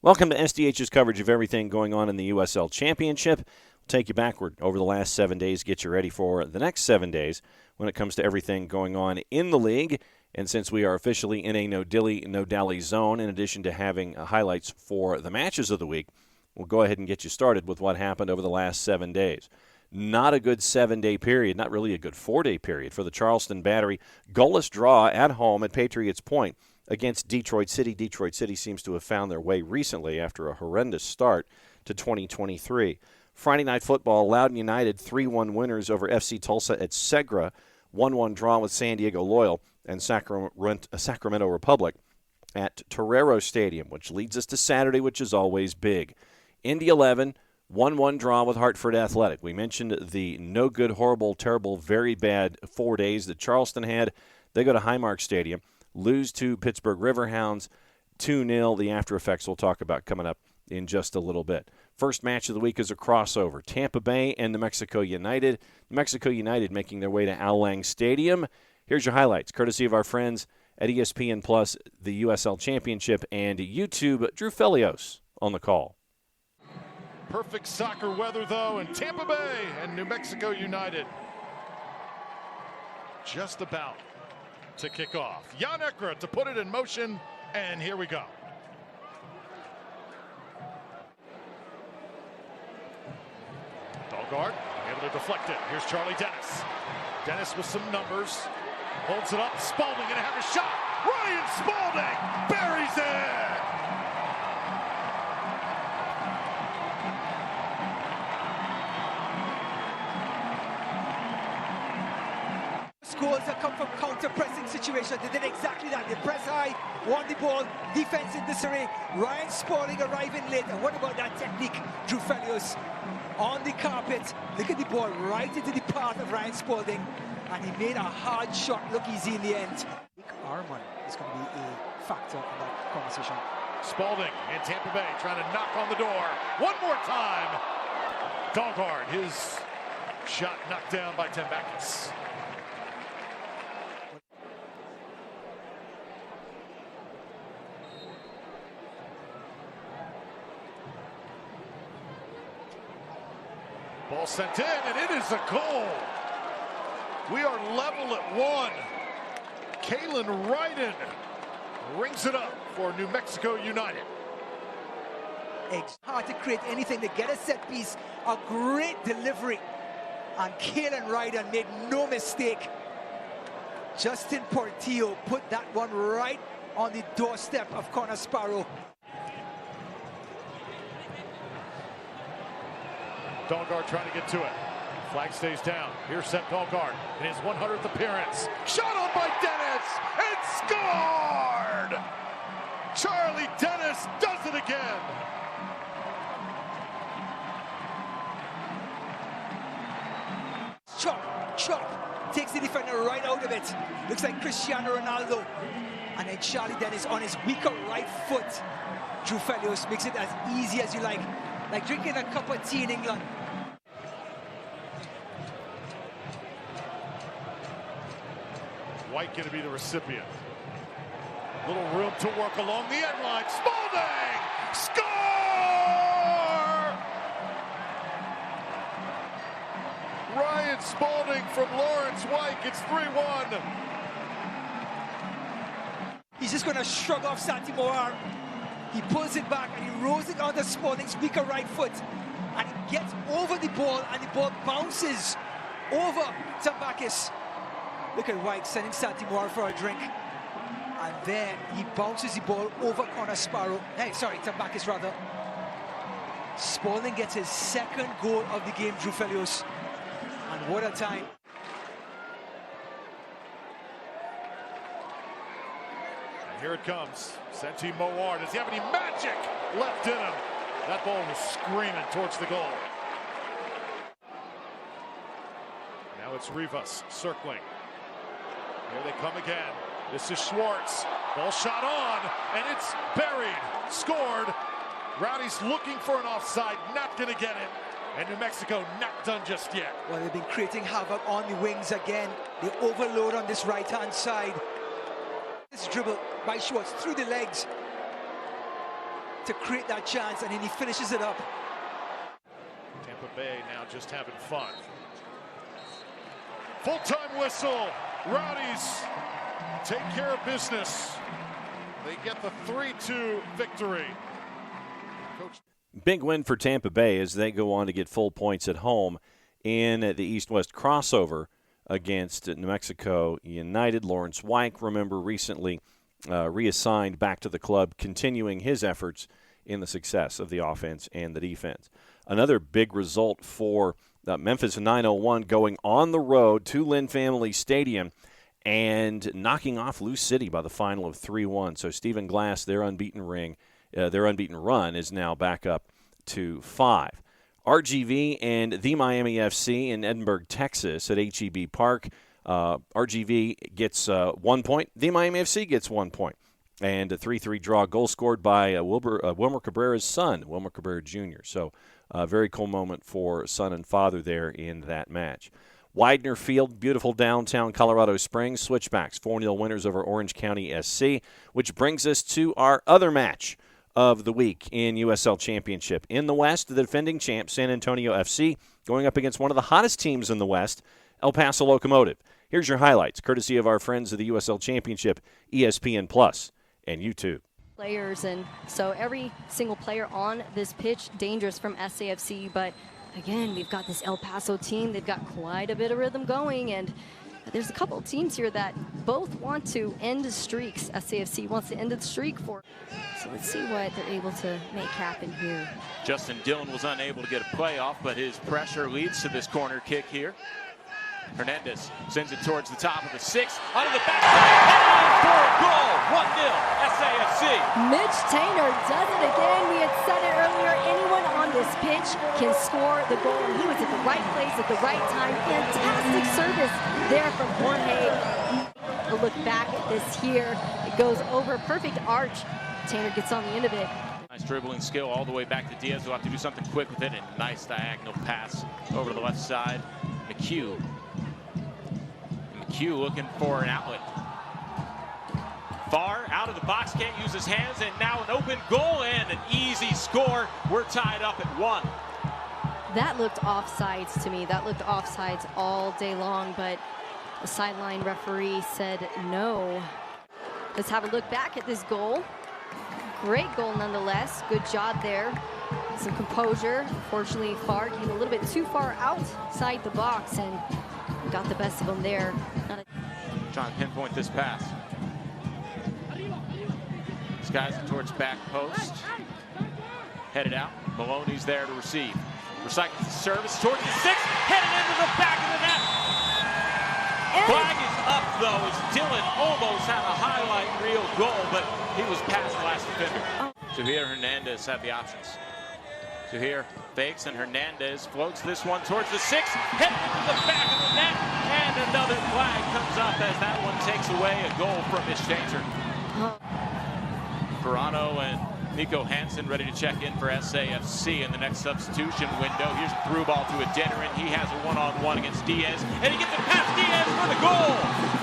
Welcome to SDH's coverage of everything going on in the USL Championship. We'll take you backward over the last 7 days, get you ready for the next 7 days when it comes to everything going on in the league. And since we are officially in a no-dilly, no-dally zone, in addition to having highlights for the matches of the week, we'll go ahead and get you started with what happened over the last 7 days. Not a good 7-day period, not really a good 4-day period for the Charleston Battery. Goalless draw at home at Patriots Point against Detroit City. Detroit City seems to have found their way recently after a horrendous start to 2023. Friday Night Football, Loudoun United 3-1 winners over FC Tulsa at Segra, 1-1 draw with San Diego Loyal and Sacramento Republic at Torero Stadium, which leads us to Saturday, which is always big. Indy 11, 1-1 draw with Hartford Athletic. We mentioned the no good, horrible, terrible, very bad 4 days that Charleston had. They go to Highmark Stadium, lose to Pittsburgh Riverhounds 2-0. The after effects we'll talk about coming up in just a little bit. First match of the week is a crossover. Tampa Bay and New Mexico United. New Mexico United making their way to Al Lang Stadium. Here's your highlights, courtesy of our friends at ESPN Plus, the USL Championship, and YouTube. Drew Felios on the call. Perfect soccer weather, though, in Tampa Bay and New Mexico United. Just about to kick off. Jan Ekra to put it in motion, and here we go. Dahlgaard able to deflect it. Here's Charlie Dennis. Dennis with some numbers. Holds it up. Spalding gonna have a shot. Ryan Spalding buries it. Goals that come from counter-pressing situations. They did exactly that. They press high, won the ball, defense in disarray. Ryan Spalding arriving late. And what about that technique, Drew Felios? On the carpet, look at the ball right into the path of Ryan Spalding. And he made a hard shot look easy in the end. Armand is going to be a factor in that conversation. Spalding in Tampa Bay trying to knock on the door. One more time. Dahlgaard, his shot knocked down by Tembakis. Ball sent in, and it is a goal. We are level at 1. Kalen Ryden rings it up for New Mexico United. It's hard to create anything. They get a set piece, a great delivery. And Kalen Ryden made no mistake. Justin Portillo put that one right on the doorstep of Connor Sparrow. Dahlgaard trying to get to it. Flag stays down. Here's Seth Dahlgaard in his 100th appearance. Shot on by Dennis and scored! Charlie Dennis does it again. Chop, takes the defender right out of it. Looks like Cristiano Ronaldo. And then Charlie Dennis on his weaker right foot. Drew Felios makes it as easy as you like drinking a cup of tea in England. White going to be the recipient. Little room to work along the end line. Spalding! Score! Ryan Spalding from Lawrence White. It's 3-1. He's just going to shrug off Santi Moar. He pulls it back and he rolls it onto Spalding's weaker right foot. And he gets over the ball and the ball bounces over Tembakis. Look at White sending Santi Moar for a drink. And then he bounces the ball over Connor Sparrow. Tembakis rather. Spalding gets his second goal of the game, Drew Felios. And what a time. And here it comes. Santi Moar. Does he have any magic left in him? That ball was screaming towards the goal. Now it's Rivas circling. Here they come again. This is Schwartz. Ball shot on, and it's buried. Scored. Rowdy's looking for an offside, not going to get it. And New Mexico not done just yet. Well, they've been creating havoc on the wings again. They overload on this right-hand side. This dribble by Schwartz through the legs. to create that chance, and then he finishes it up. Tampa Bay now just having fun. Full-time whistle. Rowdies take care of business. They get the 3-2 victory. Coach. Big win for Tampa Bay as they go on to get full points at home in the East-West crossover against New Mexico United. Lawrence Wyke, remember, recently reassigned back to the club, continuing his efforts in the success of the offense and the defense. Another big result for Memphis 901 going on the road to Lynn Family Stadium and knocking off Lou City by the final of 3-1. So Stephen Glass, their unbeaten run is now back up to 5. RGV and the Miami FC in Edinburgh, Texas at HEB Park. RGV gets 1 point. The Miami FC gets 1 point. And a 3-3 draw, goal scored by Wilmer Cabrera's son, Wilmer Cabrera Jr. So a very cool moment for son and father there in that match. Widener Field, beautiful downtown Colorado Springs. Switchbacks, 4-0 winners over Orange County SC, which brings us to our other match of the week in USL Championship. In the West, the defending champ, San Antonio FC, going up against one of the hottest teams in the West, El Paso Locomotive. Here's your highlights, courtesy of our friends of the USL Championship, ESPN Plus, and YouTube. Players, and so every single player on this pitch dangerous from SAFC, but again, we've got this El Paso team. They've got quite a bit of rhythm going, and there's a couple of teams here that both want to end streaks. SAFC wants to end the streak for. So let's see what they're able to make happen here. Justin Dillon was unable to get a play off, but his pressure leads to this corner kick here. Hernandez sends it towards the top of the 6, out of the backside, headed for a goal. 1-0 SAFC. Mitch Tainer does it again. We had said it earlier. Anyone on this pitch can score the goal. He was at the right place at the right time. Fantastic service there from Jorge. A look back at this here. It goes over, perfect arch. Tainer gets on the end of it. Nice dribbling skill all the way back to Diaz. We'll have to do something quick with it. And nice diagonal pass over to the left side. McHugh looking for an outlet. Far out of the box, can't use his hands, and now an open goal and an easy score. We're tied up at 1. That looked offsides to me. That looked offsides all day long, but the sideline referee said no. Let's have a look back at this goal. Great goal nonetheless. Good job there. Some composure. Unfortunately, Farr came a little bit too far outside the box and got the best of him there. Trying to pinpoint this pass. Skies it towards back post. Headed out. Maloney's there to receive. Recycles the service towards the 6. Headed into the back of the net. Flag is up though as Dillon almost had a highlight reel goal, but he was past the last defender. So here Hernandez had the options. So here fakes and Hernandez floats this one towards the 6. Headed into the back of the net. And another flag comes up as that one takes away a goal from Mitch Tainer. Verano and Nico Hansen ready to check in for SAFC in the next substitution window. Here's a through ball to Adeniran. He has a one-on-one against Diaz, and he gets it past Diaz for the goal.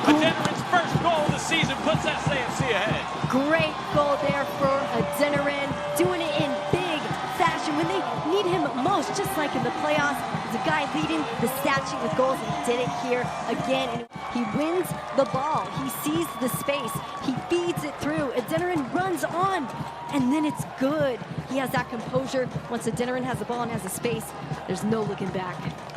Adeniran's first goal of the season puts SAFC ahead. Great goal there for Adeniran, doing it in big fashion when they need him most, just like in the playoffs. There's a guy leading the stat sheet with goals, and he did it here again. And he wins the ball. He sees the space. He feeds it through. Adeniran runs on, and then it's good. He has that composure. Once Adeniran has the ball and has the space, there's no looking back.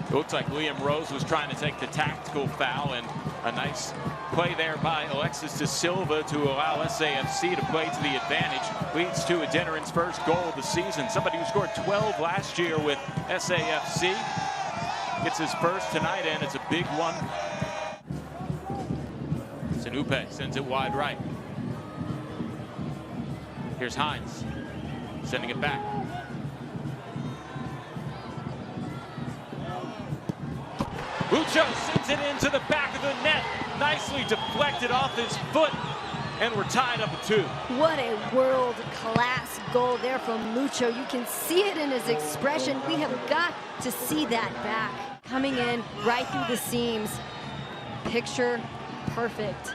It looks like Liam Rose was trying to take the tactical foul, and a nice play there by Alexis De Silva to allow SAFC to play to the advantage. Leads to Adeniran's first goal of the season. Somebody who scored 12 last year with SAFC gets his first tonight, and it's a big one. Sinupe sends it wide right. Here's Hines sending it back. Lucho sends it into the back of the net. Nicely deflected off his foot. And we're tied up at 2. What a world-class goal there from Lucho. You can see it in his expression. We have got to see that back. Coming in right through the seams. Picture perfect.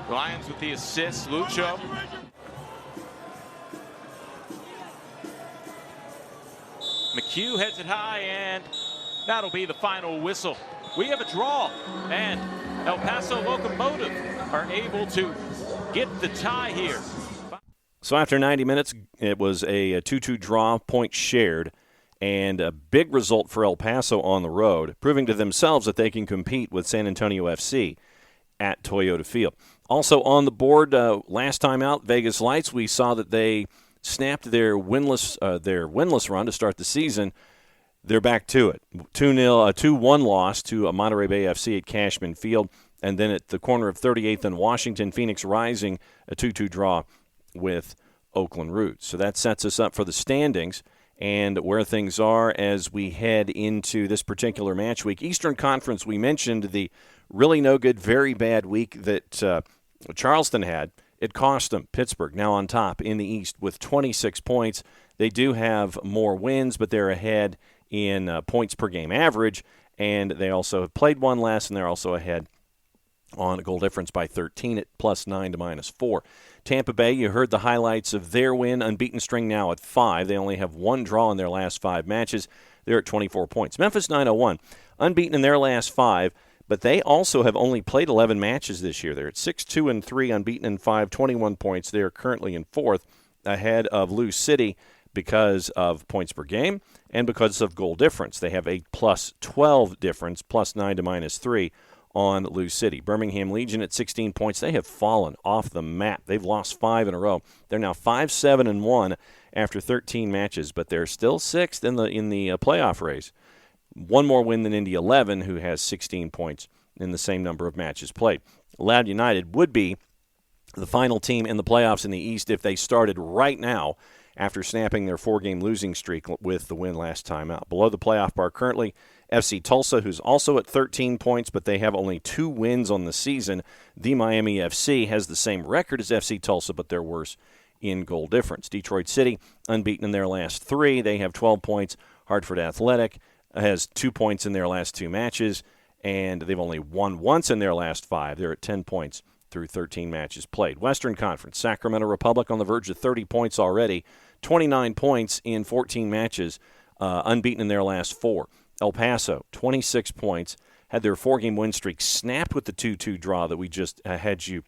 Lions with the assist. Lucho Q heads it high, and that'll be the final whistle. We have a draw, and El Paso Locomotive are able to get the tie here. So after 90 minutes, it was a 2-2 draw, points shared, and a big result for El Paso on the road, proving to themselves that they can compete with San Antonio FC at Toyota Field. Also on the board, last time out, Vegas Lights, we saw that they snapped their winless run to start the season. They're back to it. 2-0, a 2-1 loss to Monterey Bay FC at Cashman Field, and then at the corner of 38th and Washington, Phoenix Rising, a 2-2 draw with Oakland Roots. So that sets us up for the standings and where things are as we head into this particular match week. Eastern Conference, we mentioned the really no good, very bad week that Charleston had. It cost them. Pittsburgh now on top in the East with 26 points. They do have more wins, but they're ahead in points per game average, and they also have played one less, and they're also ahead on a goal difference by 13 at +9 to -4. Tampa Bay, you heard the highlights of their win, unbeaten string now at 5. They only have one draw in their last 5 matches. They're at 24 points. Memphis 901, unbeaten in their last 5, but they also have only played 11 matches this year. They're at 6-2-3, unbeaten in 5, 21 points. They are currently in 4th, ahead of Lou City because of points per game and because of goal difference. They have a +12 difference, +9 to -3 on Lou City. Birmingham Legion at 16 points. They have fallen off the map. They've lost 5 in a row. They're now 5-7-1 after 13 matches, but they're still 6th in the playoff race. One more win than Indy 11, who has 16 points in the same number of matches played. Loudoun United would be the final team in the playoffs in the East if they started right now after snapping their 4-game losing streak with the win last time out. Below the playoff bar currently, FC Tulsa, who's also at 13 points, but they have only 2 wins on the season. The Miami FC has the same record as FC Tulsa, but they're worse in goal difference. Detroit City, unbeaten in their last 3. They have 12 points. Hartford Athletic has 2 points in their last 2 matches, and they've only won once in their last 5. They're at 10 points through 13 matches played. Western Conference, Sacramento Republic on the verge of 30 points already, 29 points in 14 matches, unbeaten in their last 4. El Paso, 26 points, had their 4-game win streak snapped with the 2-2 draw that we just had you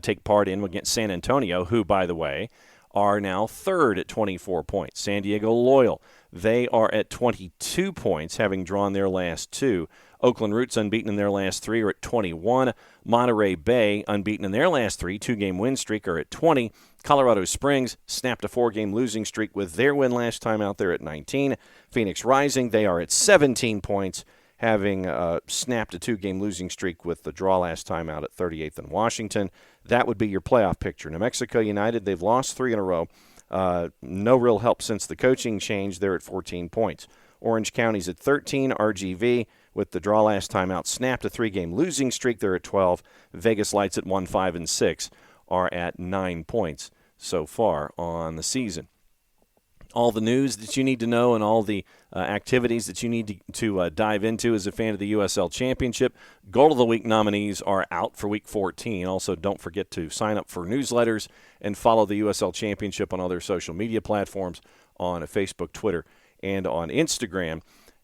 take part in against San Antonio, who, by the way, are now 3rd at 24 points. San Diego Loyal, they are at 22 points, having drawn their last 2. Oakland Roots, unbeaten in their last 3, are at 21. Monterey Bay, unbeaten in their last 3, 2-game win streak, are at 20. Colorado Springs snapped a 4-game losing streak with their win last time out there at 19. Phoenix Rising, they are at 17 points, having snapped a 2-game losing streak with the draw last time out at 38th and Washington. That would be your playoff picture. New Mexico United, they've lost 3 in a row. No real help since the coaching change. They're at 14 points. Orange County's at 13. RGV, with the draw last time out, snapped a 3-game losing streak. They're at 12. Vegas Lights at 1, 5, and 6 are at 9 points so far on the season. All the news that you need to know and all the activities that you need to dive into as a fan of the USL Championship. Goal of the Week nominees are out for Week 14. Also, don't forget to sign up for newsletters and follow the USL Championship on other social media platforms on Facebook, Twitter, and on Instagram.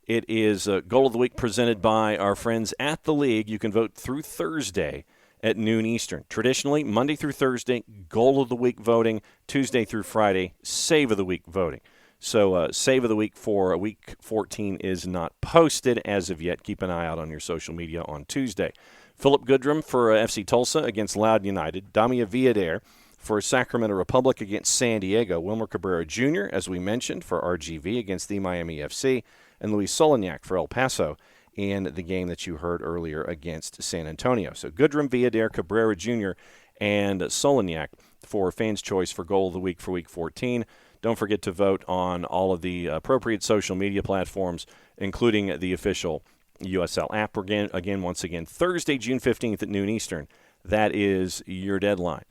It is Goal of the Week presented by our friends at the League. You can vote through Thursday at noon Eastern. Traditionally, Monday through Thursday, Goal of the Week voting. Tuesday through Friday, Save of the Week voting. So Save of the Week for Week 14 is not posted as of yet. Keep an eye out on your social media on Tuesday. Philip Goodrum for FC Tulsa against Loudoun United. Damia Villader for Sacramento Republic against San Diego. Wilmer Cabrera Jr., as we mentioned, for RGV against the Miami FC. And Luis Solignac for El Paso in the game that you heard earlier against San Antonio. So Goodrum, Villader, Cabrera Jr., and Solignac for Fans' Choice for Goal of the Week for Week 14. Don't forget to vote on all of the appropriate social media platforms, including the official USL app. Once again, Thursday, June 15th at noon Eastern. That is your deadline.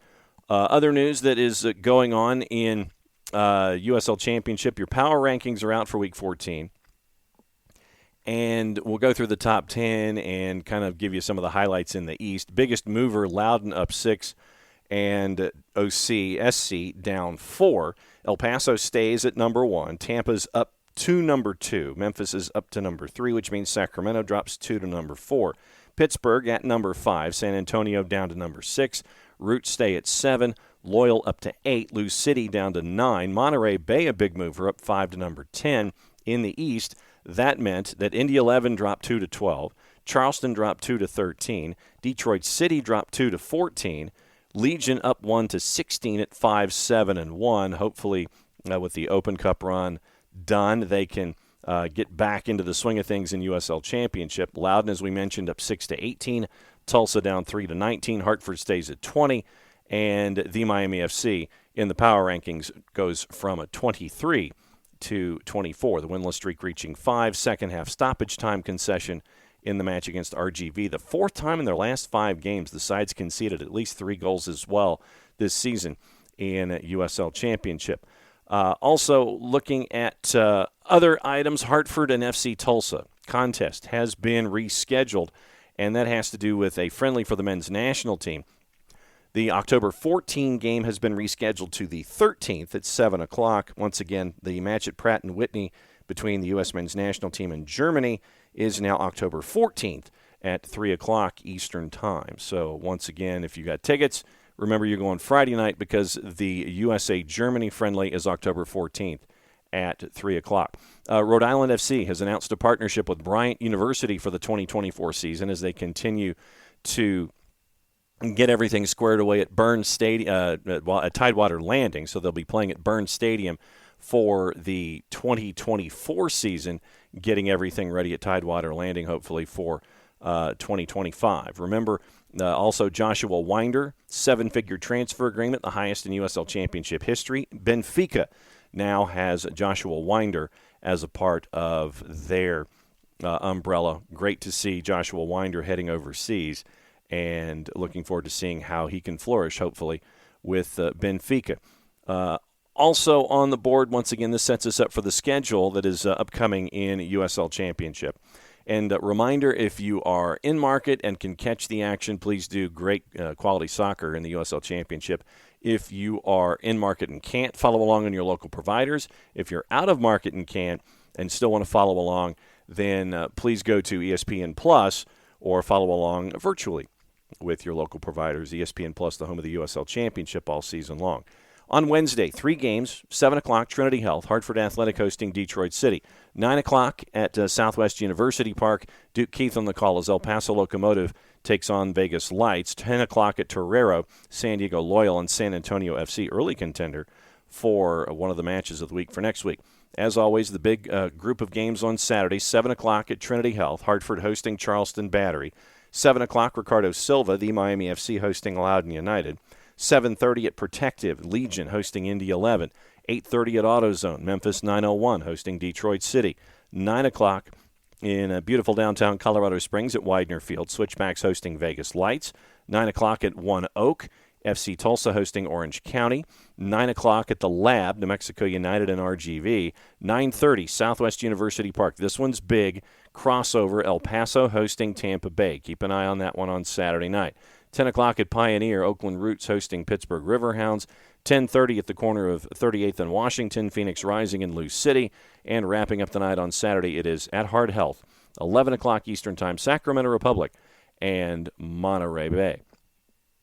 Other news that is going on in USL Championship, your power rankings are out for Week 14. And we'll go through the top 10 and kind of give you some of the highlights in the East. Biggest mover, Loudoun up 6 and SC down 4. El Paso stays at number 1. Tampa's up to number 2. Memphis is up to number 3, which means Sacramento drops 2 to number 4. Pittsburgh at number 5. San Antonio down to number 6. Roots stay at 7. Loyal up to 8. Lou City down to 9. Monterey Bay, a big mover, up 5 to number 10. In the East, that meant that Indy 11 dropped 2 to 12. Charleston dropped 2 to 13. Detroit City dropped 2 to 14. Legion up 1 to 16 at 5, 7, and 1. Hopefully, with the Open Cup run done, they can get back into the swing of things in USL Championship. Loudoun, as we mentioned, up 6 to 18. Tulsa down 3 to 19. Hartford stays at 20. And the Miami FC in the power rankings goes from a 23 to 24. The winless streak reaching 5. Second half stoppage time concession in the match against RGV. The 4th time in their last 5 games, the sides conceded at least 3 goals as well this season in USL Championship. Also, looking at other items, Hartford and FC Tulsa contest has been rescheduled, and that has to do with a friendly for the men's national team. The October 14 game has been rescheduled to the 13th at 7 o'clock. Once again, the match at Pratt & Whitney between the U.S. men's national team and Germany is now October 14th at 3 o'clock Eastern Time. So once again, if you got tickets, remember you're going Friday night because the USA-Germany friendly is October 14th at 3 o'clock. Rhode Island FC has announced a partnership with Bryant University for the 2024 season as they continue to get everything squared away at Burns Stadium, at Tidewater Landing. So they'll be playing at Burns Stadium for the 2024 season, getting everything ready at Tidewater Landing, hopefully, for 2025. Remember, also Joshua Winder, 7-figure transfer agreement, the highest in USL Championship history. Benfica now has Joshua Winder as a part of their umbrella. Great to see Joshua Winder heading overseas, and looking forward to seeing how he can flourish, hopefully, with Benfica. Also on the board, once again, this sets us up for the schedule that is upcoming in USL Championship. And reminder, if you are in market and can catch the action, please do great quality soccer in the USL Championship. If you are in market and can't, follow along on your local providers. If you're out of market and can't and still want to follow along, then please go to ESPN Plus or follow along virtually with your local providers. ESPN Plus, the home of the USL Championship all season long. On Wednesday, 3 games, 7 o'clock, Trinity Health, Hartford Athletic hosting Detroit City. 9 o'clock at Southwest University Park, Duke Keith on the call as El Paso Locomotive takes on Vegas Lights. 10 o'clock at Torero, San Diego Loyal and San Antonio FC, early contender for one of the matches of the week for next week. As always, the big group of games on Saturday, 7 o'clock at Trinity Health, Hartford hosting Charleston Battery. 7 o'clock, Ricardo Silva, the Miami FC hosting Loudoun United. 7:30 at Protective, Legion hosting Indy 11. 8:30 at AutoZone, Memphis 901 hosting Detroit City. 9 o'clock in beautiful downtown Colorado Springs at Widener Field, Switchbacks hosting Vegas Lights. 9 o'clock at One Oak, FC Tulsa hosting Orange County. 9 o'clock at the Lab, New Mexico United and RGV. 9:30, Southwest University Park. This one's big. Crossover, El Paso hosting Tampa Bay. Keep an eye on that one on Saturday night. 10 o'clock at Pioneer, Oakland Roots hosting Pittsburgh Riverhounds. 10:30 at the corner of 38th and Washington, Phoenix Rising in Lou City. And wrapping up the night on Saturday, it is at Heart Health, 11 o'clock Eastern Time, Sacramento Republic and Monterey Bay.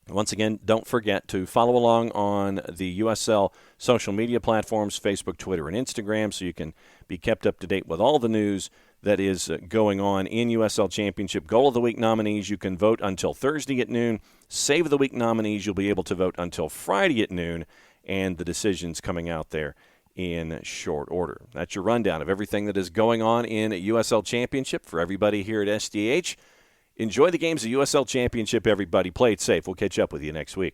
Once again, don't forget to follow along on the USL social media platforms, Facebook, Twitter, and Instagram, so you can be kept up to date with all the news that is going on in USL Championship. Goal of the Week nominees, you can vote until Thursday at noon. Save of the Week nominees, you'll be able to vote until Friday at noon, and the decisions coming out there in short order. That's your rundown of everything that is going on in USL Championship for everybody here at SDH. Enjoy the games of USL Championship, everybody. Play it safe. We'll catch up with you next week.